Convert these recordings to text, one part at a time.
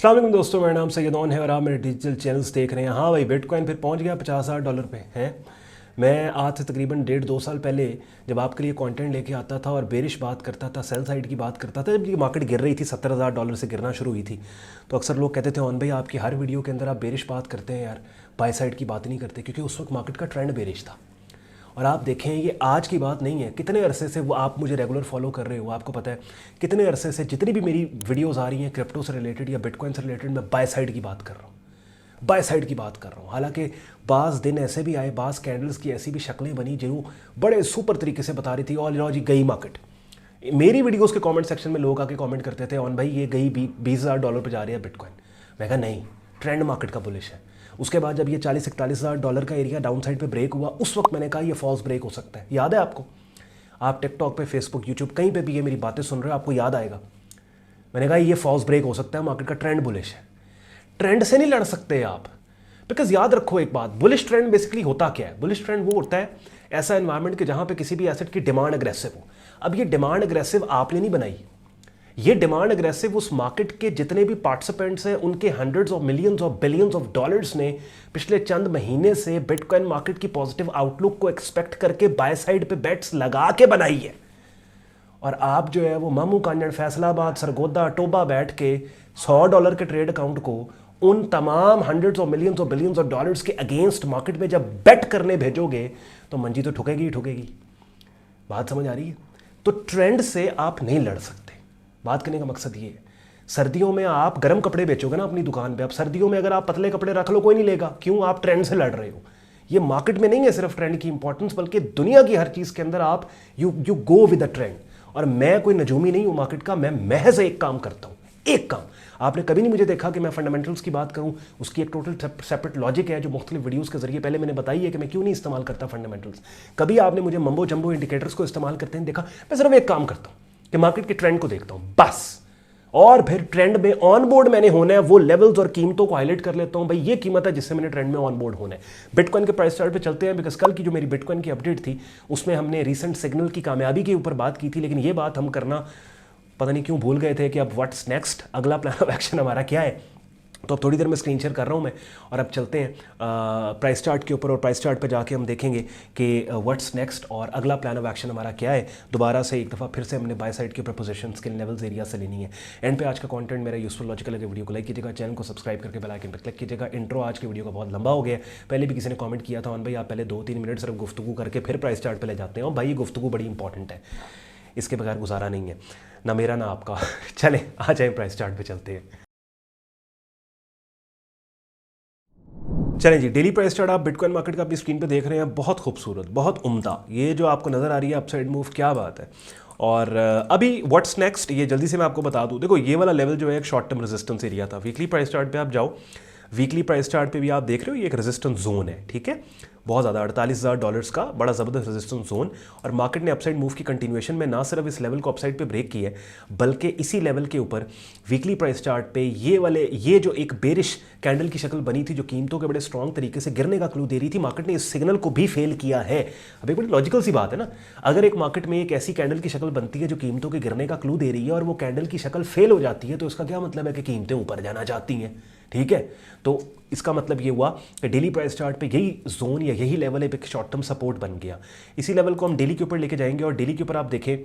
अस्सलाम वालेकुम दोस्तों, मेरा नाम सैयदौन है और आप मेरे डिजिटल चैनल्स देख रहे हैं। हाँ भाई, बिटकॉइन फिर पहुंच गया $50,000 पे है। मैं आज से तकरीबन 1.5-2 साल पहले जब आपके लिए कंटेंट लेके आता था और बेरिश बात करता था, सेल साइड की बात करता था, जब ये मार्केट गिर रही थी $70,000 से गिरना शुरू हुई थी, तो अक्सर लोग कहते थे, ऑन भाई आपकी हर वीडियो के अंदर आप बेरिश बात करते हैं यार, बाय साइड की बात नहीं करते, क्योंकि उस वक्त मार्केट का ट्रेंड बेरिश था। और आप देखें, ये आज की बात नहीं है, कितने अरसे से वो आप मुझे रेगुलर फॉलो कर रहे हो, आपको पता है कितने अरसे से जितनी भी मेरी वीडियोस आ रही हैं क्रिप्टो से रिलेटेड या बिटकॉइन से रिलेटेड, मैं बाय साइड की बात कर रहा हूँ, बाय साइड की बात कर रहा हूँ। हालांकि बाज़ दिन ऐसे भी आए, बाज़ कैंडल्स की ऐसी भी शक्लें बनी जो बड़े सुपर तरीके से बता रही थी ऑल लो जी गई मार्केट। मेरी वीडियोस के कमेंट सेक्शन में लोग आके कमेंट करते थे, ऑन भाई ये गई $20,000 पे जा रही है बिटकॉइन। मैं कहा नहीं, ट्रेंड मार्केट का बुलिश है। उसके बाद जब ये $40-41,000 का एरिया डाउन साइड पे ब्रेक हुआ, उस वक्त मैंने कहा ये फॉल्स ब्रेक हो सकता है। याद है आपको? आप टिकटॉक पे, फेसबुक, यूट्यूब कहीं पे भी ये मेरी बातें सुन रहे हो, आपको याद आएगा। मैंने कहा ये फॉल्स ब्रेक हो सकता है, मार्केट का ट्रेंड बुलिश है। ट्रेंड से नहीं लड़ सकते आप, बिकॉज याद रखो एक बात, बुलिश ट्रेंड बेसिकली होता क्या है? बुलिश ट्रेंड वो होता है ऐसा एनवायरनमेंट कि जहां पे किसी भी एसेट की डिमांड अग्रेसिव हो। अब ये डिमांड अग्रेसिव आपने नहीं बनाई, ये डिमांड अग्रेसिव उस मार्केट के जितने भी पार्टिसिपेंट्स हैं उनके hundreds of millions of billions of dollars ने पिछले चंद महीने से बिटकॉइन मार्केट की पॉजिटिव आउटलुक को एक्सपेक्ट करके बाय साइड पे बेट्स लगा के बनाई है। और आप जो है वो मामू कांजड़, फैसलाबाद, सरगोदा, टोबा बैठ के $100 के ट्रेड अकाउंट को उन तमाम hundreds of millions of billions of dollars के अगेंस्ट मार्केट में जब बेट करने भेजोगे तो मंजी तो ठुकेगी ही ठुकेगी। बात समझ आ रही है? तो ट्रेंड से आप नहीं लड़ सकते। बात करने का मकसद ये है, सर्दियों में आप गर्म कपड़े बेचोगे ना अपनी दुकान पे, अब सर्दियों में अगर आप पतले कपड़े रख लो कोई नहीं लेगा, क्यों? आप ट्रेंड से लड़ रहे हो। ये मार्केट में नहीं है सिर्फ ट्रेंड की इंपॉर्टेंस, बल्कि दुनिया की हर चीज़ के अंदर आप you go with the trend. और मैं कोई नजूमी नहीं हूँ मार्केट का, मैं महज एक काम करता हूँ, एक काम। आपने कभी नहीं मुझे देखा कि मैं फंडामेंटल्स की बात करूं, उसकी एक टोटल सेपरेट लॉजिक है जो मुख्तलिफ वीडियोस के जरिए पहले मैंने बताई है कि मैं क्यों नहीं इस्तेमाल करता फंडामेंटल्स। कभी आपने मुझे मम्बो जम्बो इंडिकेटर्स को इस्तेमाल करते हैं देखा? मैं सिर्फ एक काम करता हूं कि मार्केट के ट्रेंड को देखता हूं बस, और फिर ट्रेंड में ऑन बोर्ड मैंने होना है, वो लेवल्स और कीमतों को हाईलाइट कर लेता हूं, भाई ये कीमत है जिससे मैंने ट्रेंड में ऑन बोर्ड होना है। बिटकॉइन के प्राइस चार्ट पे चलते हैं, बिकॉज कल की जो मेरी बिटकॉइन की अपडेट थी उसमें हमने रीसेंट सिग्नल की कामयाबी के ऊपर बात की थी, लेकिन ये बात हम करना पता नहीं क्यों भूल गए थे कि अब व्हाट्स नेक्स्ट, अगला प्लान ऑफ एक्शन हमारा क्या है। तो अब थोड़ी देर में स्क्रीन शेयर कर रहा हूँ मैं, और अब चलते हैं प्राइस चार्ट के ऊपर, और प्राइस चार्ट पे जाके हम देखेंगे कि व्हाट्स नेक्स्ट और अगला प्लान ऑफ एक्शन हमारा क्या है। दोबारा से एक दफ़ा फिर से हमने बाय साइड के ऊपर पोजीशंस के लेवल्स एरिया से लेनी है। एंड पे आज का कंटेंट मेरा यूजफुल लॉजिकल लगे, वीडियो को लाइक कीजिएगा, चैनल को सब्सक्राइब करके बेल आइकन पर क्लिक कीजिएगा। इंट्रो आज की वीडियो का बहुत लंबा हो गया, पहले भी किसी ने कॉमेंट किया था, ऑन भाई आप पहले 2-3 मिनट सिर्फ गुफ्तगू करके फिर प्राइस चार्ट पर ले जाते हैं। और भाई ये गुफ्तगू बड़ी इंपॉर्टेंट है, इसके बगैर गुजारा नहीं है, ना मेरा ना आपका। चले आ जाए प्राइस चार्ट पे चलते हैं। चलें जी, डेली प्राइस चार्ट आप बिटकॉइन मार्केट का अपनी स्क्रीन पे देख रहे हैं, बहुत खूबसूरत, बहुत उम्दा। ये जो आपको नज़र आ रही है अपसाइड मूव, क्या बात है। और अभी व्हाट्स नेक्स्ट, ये जल्दी से मैं आपको बता दूं। देखो ये वाला लेवल जो है एक शॉर्ट टर्म रेजिस्टेंस एरिया था। वीकली प्राइस चार्ट पे आप जाओ, वीकली प्राइस चार्ट पे भी आप देख रहे हो ये एक रेजिस्टेंस जोन है, ठीक है, बहुत ज़्यादा $48,000 का बड़ा ज़बरदस्त रेजिस्टेंस जोन। और मार्केट ने अपसाइड मूव की कंटिन्यूएशन में ना सिर्फ इस लेवल को अपसाइड पे ब्रेक किया है, बल्कि इसी लेवल के ऊपर वीकली प्राइस चार्ट पे ये जो एक बेरिश कैंडल की शक्ल बनी थी जो कीमतों के बड़े स्ट्रॉन्ग तरीके से गिरने का क्लू दे रही थी, मार्केट ने इस सिग्नल को भी फेल किया है। अब एक बड़ी लॉजिकल सी बात है ना, अगर एक मार्केट में एक ऐसी कैंडल की शक्ल बनती है जो कीमतों के गिरने का क्लू दे रही है और वो कैंडल की शक्ल फेल हो जाती है, तो इसका क्या मतलब है कि कीमतें ऊपर जाना चाहती हैं, ठीक है। तो इसका मतलब ये हुआ कि डेली प्राइस चार्ट पे यही जोन या यही लेवल एक शॉर्ट टर्म सपोर्ट बन गया। इसी लेवल को हम डेली के ऊपर लेके जाएंगे, और डेली के ऊपर आप देखें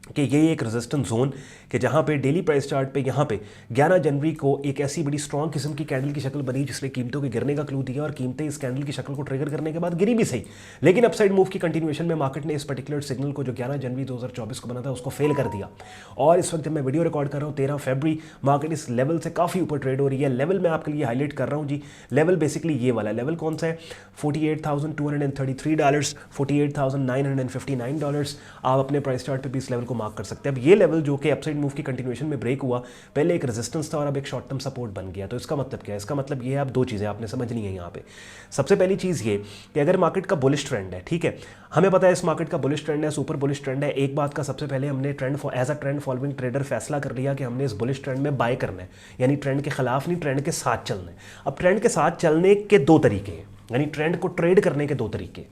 कि ये एक रेजिस्टेंस जोन कि जहाँ पे डेली प्राइस चार्ट पे यहाँ पे 11 जनवरी को एक ऐसी बड़ी स्ट्रॉन्ग किस्म की कैंडल की शक्ल बनी जिसने कीमतों के गिरने का क्लू दिया, और कीमतें इस कैंडल की शक्ल को ट्रिगर करने के बाद गिरी भी सही, लेकिन अपसाइड मूव की कंटिन्यूएशन में मार्केट ने इस पर्टिकुलर सिग्नल को जो 11 जनवरी 2024 को बना था उसको फेल कर दिया। और इस वक्त जब मैं वीडियो रिकॉर्ड कर रहा हूँ 13 फरवरी, मार्केट इस लेवल से काफ़ी ऊपर ट्रेड हो रही है। लेवल मैं आपके लिए हाईलाइट कर रहा हूँ जी, लेवल बेसिकली ये वाला लेवल कौन सा है, $48,233, $48,959। आप अपने प्राइस चार्ट पर भी इस लेवल को मार्क कर सकते हैं। अब ये लेवल जो कि अपसाइड मूव की कंटिन्यूएशन में ब्रेक हुआ, पहले एक रेजिस्टेंस था और अब एक शॉर्ट टर्म सपोर्ट बन गया। तो इसका मतलब क्या है? इसका मतलब ये है, अब दो चीज़ें आपने समझनी है यहाँ पे। सबसे पहली चीज़ ये कि अगर मार्केट का बुलिश ट्रेंड है, ठीक है, हमें पता है इस मार्केट का बुलिश ट्रेंड है, सुपर बुलिश ट्रेंड है। एक बात का सबसे पहले हमने as a trend following trader फैसला कर लिया कि हमने इस बुलिश ट्रेंड में बाय करना है, यानी ट्रेंड के खिलाफ नहीं, ट्रेंड के साथ चलना है। अब ट्रेंड के साथ चलने के दो तरीके हैं, यानी ट्रेंड को ट्रेड करने के दो तरीके,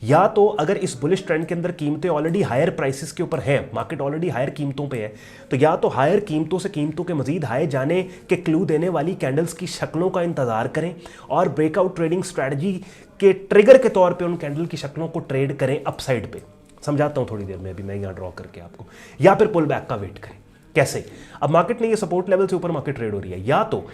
या तो अगर इस बुलिश ट्रेंड के अंदर कीमतें ऑलरेडी हायर प्राइसेस के ऊपर हैं, मार्केट ऑलरेडी हायर कीमतों पे है, तो या तो हायर कीमतों से कीमतों के मजीद हाई जाने के क्लू देने वाली कैंडल्स की शक्लों का इंतजार करें और ब्रेकआउट ट्रेडिंग स्ट्रैटेजी के ट्रिगर के तौर पे उन कैंडल की शक्लों को ट्रेड करें अपसाइड पे। समझाता हूं थोड़ी देर में, अभी मैं यहां ड्रॉ करके आपको। या फिर पुल बैक का वेट करें। कैसे? अब मार्केट ने ये सपोर्ट लेवल से ऊपर मार्केट ट्रेड हो रही है, या तो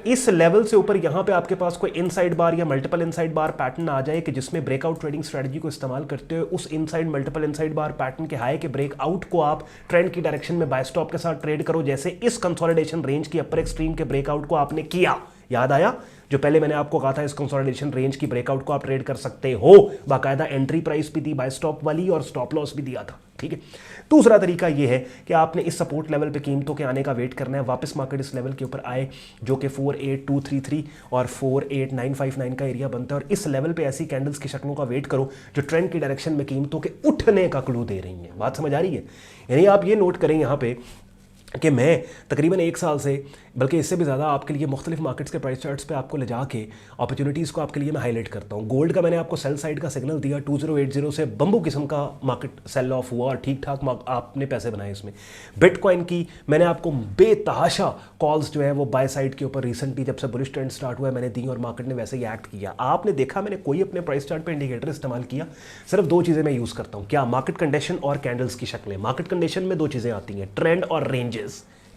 इस लेवल से ऊपर यहां पे आपके पास कोई इनसाइड बार या मल्टीपल इनसाइड बार पैटर्न आ जाए कि जिसमें ब्रेकआउट ट्रेडिंग स्ट्रेटजी को इस्तेमाल करते हुए उस इनसाइड मल्टीपल इनसाइड बार पैटर्न के हाई के ब्रेकआउट को आप ट्रेंड की डायरेक्शन में बाय स्टॉप के साथ ट्रेड करो, जैसे इस कंसोलिडेशन रेंज की अपर एक्सट्रीम के ब्रेकआउट को आपने किया। याद आया जो पहले मैंने आपको कहा था, इस कंसोलिडेशन रेंज की ब्रेकआउट को आप ट्रेड कर सकते हो, बाकायदा एंट्री प्राइस भी दी बाय स्टॉप वाली और स्टॉप लॉस भी दिया था। ठीक है। दूसरा तरीका यह है कि आपने इस सपोर्ट लेवल पे कीमतों के आने का वेट करना है, वापस मार्केट इस लेवल के ऊपर आए जो कि 48233 और 48959 का एरिया बनता है, और इस लेवल पे ऐसी कैंडल्स की शक्लों का वेट करो जो ट्रेंड की डायरेक्शन में कीमतों के उठने का क्लू दे रही हैं। बात समझ आ रही है? यानी आप ये नोट करें यहाँ पे कि मैं तकरीबन 1 साल से, बल्कि इससे भी ज़्यादा, आपके लिए मुख्तलिफ मार्केट्स के प्राइस चार्ट्स पे आपको ले जाके अपॉर्चुनिटीज़ को आपके लिए मैं हाईलाइट करता हूँ। गोल्ड का मैंने आपको सेल साइड का सिग्नल दिया, 2080 से बम्बू किस्म का मार्केट सेल ऑफ हुआ और ठीक ठाक आपने पैसे बनाए इसमें। बिटकॉइन की मैंने आपको बेतहाशा कॉल्स जो है वो बाय साइड के ऊपर रिसेंटली जब से बुलिश ट्रेंड स्टार्ट हुआ है मैंने दी, और मार्केट ने वैसे ही एक्ट किया। आपने देखा मैंने कोई अपने प्राइस चार्ट पर इंडिकेटर इस्तेमाल किया, सिर्फ 2 चीज़ें मैं यूज़ करता हूँ। क्या? मार्केट कंडीशन और कैंडल्स की शक्लें। मार्केट कंडीशन में 2 चीज़ें आती हैं, ट्रेंड और रेंजेस।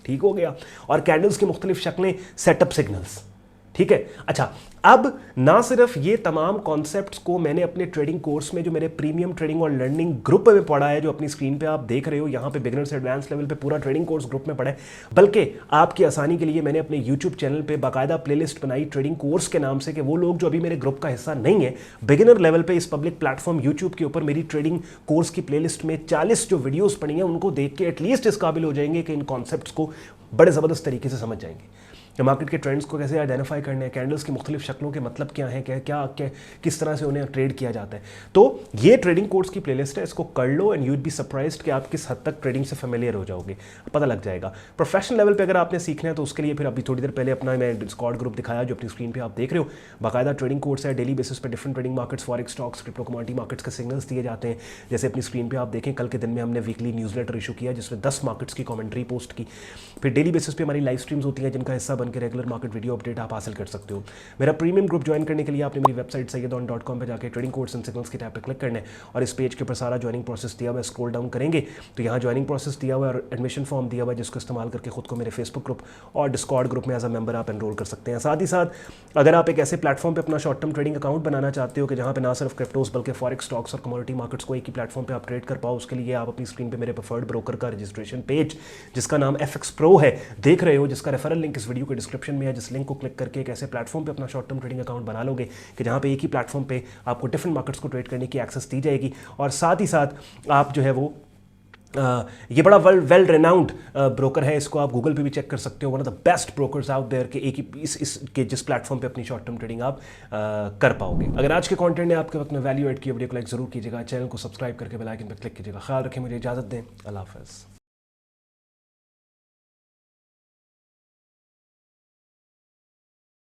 ठीक हो गया। और कैंडल्स की मुख्तलिफ शक्लें, सेटअप सिग्नल्स। ठीक है। अच्छा, अब ना सिर्फ ये तमाम कॉन्सेप्ट्स को मैंने अपने ट्रेडिंग कोर्स में, जो मेरे प्रीमियम ट्रेडिंग और लर्निंग ग्रुप में पढ़ा है, जो अपनी स्क्रीन पे आप देख रहे हो, यहाँ पे बिगिनर से एडवांस लेवल पे पूरा ट्रेडिंग कोर्स ग्रुप में पढ़ा है, बल्कि आपकी आसानी के लिए मैंने अपने यूट्यूब चैनल पे बाकायदा प्लेलिस्ट बनाई ट्रेडिंग कोर्स के नाम से, कि वो लोग जो अभी मेरे ग्रुप का हिस्सा नहीं है, बिगिनर लेवल पे इस पब्लिक प्लेटफॉर्म यूट्यूब के ऊपर मेरी ट्रेडिंग कोर्स की प्लेलिस्ट में 40 जो वीडियोस पड़ी हैं उनको देख के एटलीस्ट इस काबिल हो जाएंगे कि इन कॉन्सेप्ट्स को बड़े ज़बरदस्त तरीके से समझ जाएंगे कि मार्केट के ट्रेंड्स को कैसे आइडेंटिफाई करने हैं, कैंडल्स की मुख्तलिफ शक्लों के मतलब क्या हैं, क्या किस तरह से उन्हें ट्रेड किया जाता है। तो ये ट्रेडिंग कोर्स की प्लेलिस्ट है, इसको कर लो एंड यूड बी सरप्राइज्ड कि आप किस हद तक ट्रेडिंग से फेमिलियर हो जाओगे, पता लग जाएगा। प्रोफेशनल लेवल पे अगर आपने सीखना है तो उसके लिए फिर अभी थोड़ी देर पहले अपना मैं डिस्कॉर्ड ग्रुप दिखाया जो अपनी स्क्रीन पर आप देख रहे हो, बाकायदा ट्रेडिंग कोर्स है। डेली बेसिस पर different trading markets, forex, stocks, crypto commodity markets के सिग्नल्स दिए जाते हैं। जैसे अपनी स्क्रीन पर आप देखें, कल के दिन में हमने वीकली न्यूज़लेटर इशू किया जिसमें 10 मार्केट्स की कमेंट्री पोस्ट की। फिर डेली बेसिस पे हमारी लाइव स्ट्रीम्स होती हैं जिनका हिस्सा बनकर रेगुलर मार्केट वीडियो अपडेट आप हासिल कर सकते हो। मेरा प्रीमियम ग्रुप ज्वाइन करने के लिए आपने मेरी वेबसाइट sayyedon.com पे जाकर ट्रेडिंग कोर्स एंड सिग्नल्स की टैब पे क्लिक करना है, और इस पेज के ऊपर सारा ज्वाइनिंग प्रोसेस दिया हुआ है। स्क्रॉल डाउन करेंगे तो यहाँ ज्वाइनिंग प्रोसेस दिया हुआ है और एडमिशन फॉर्म दिया हुआ है, जिसको इस्तेमाल करके खुद को मेरे फेसबुक ग्रुप और डिस्कॉर्ड ग्रुप में एज अ मेंबर आप एनरोल कर सकते हैं। साथ ही साथ अगर आप एक ऐसे प्लेटफॉर्म पर अपना शॉर्ट टर्म ट्रेडिंग अकाउंट बनाना चाहते हो कि जहाँ पे ना सिर्फ क्रिप्टोस बल्कि फॉरेक्स, स्टॉक्स और कमोडिटी मार्केट्स को एक ही प्लेटफॉर्म पर आप ट्रेड कर पाओ, उसके लिए आप अपनी स्क्रीन पर मेरे प्रेफर्ड ब्रोकर का रजिस्ट्रेशन पेज जिसका नाम FX Pro है देख रहे हो, जिसका रेफरल लिंक इस वीडियो के डिस्क्रिप्शन में है, जिस लिंक को क्लिक करके एक ऐसे प्लेटफॉर्म पे अपना शॉर्ट टर्म ट्रेडिंग अकाउंट बना लोगे कि जहाँ पे एक ही प्लेटफॉर्म पे आपको डिफरेंट मार्केट्स को ट्रेड करने की एक्सेस दी जाएगी। और साथ ही साथ आप जो है वो ये बड़ा वेल रेनाउंड ब्रोकर है, इसको आप गूगल पे भी चेक कर सकते हो, one of the best brokers out there के एक ही इस के जिस प्लेटफॉर्म पे अपनी शॉर्ट टर्म ट्रेडिंग आप कर पाओगे। अगर आज के कंटेंट ने आपके वक्त में वैल्यू ऐड किया, वीडियो को लाइक जरूर कीजिएगा, चैनल को सब्सक्राइब करके बेल आइकन पर क्लिक कीजिएगा। ख्याल रखें, मुझे इजाजत दें, अल्लाह हाफ़िज़।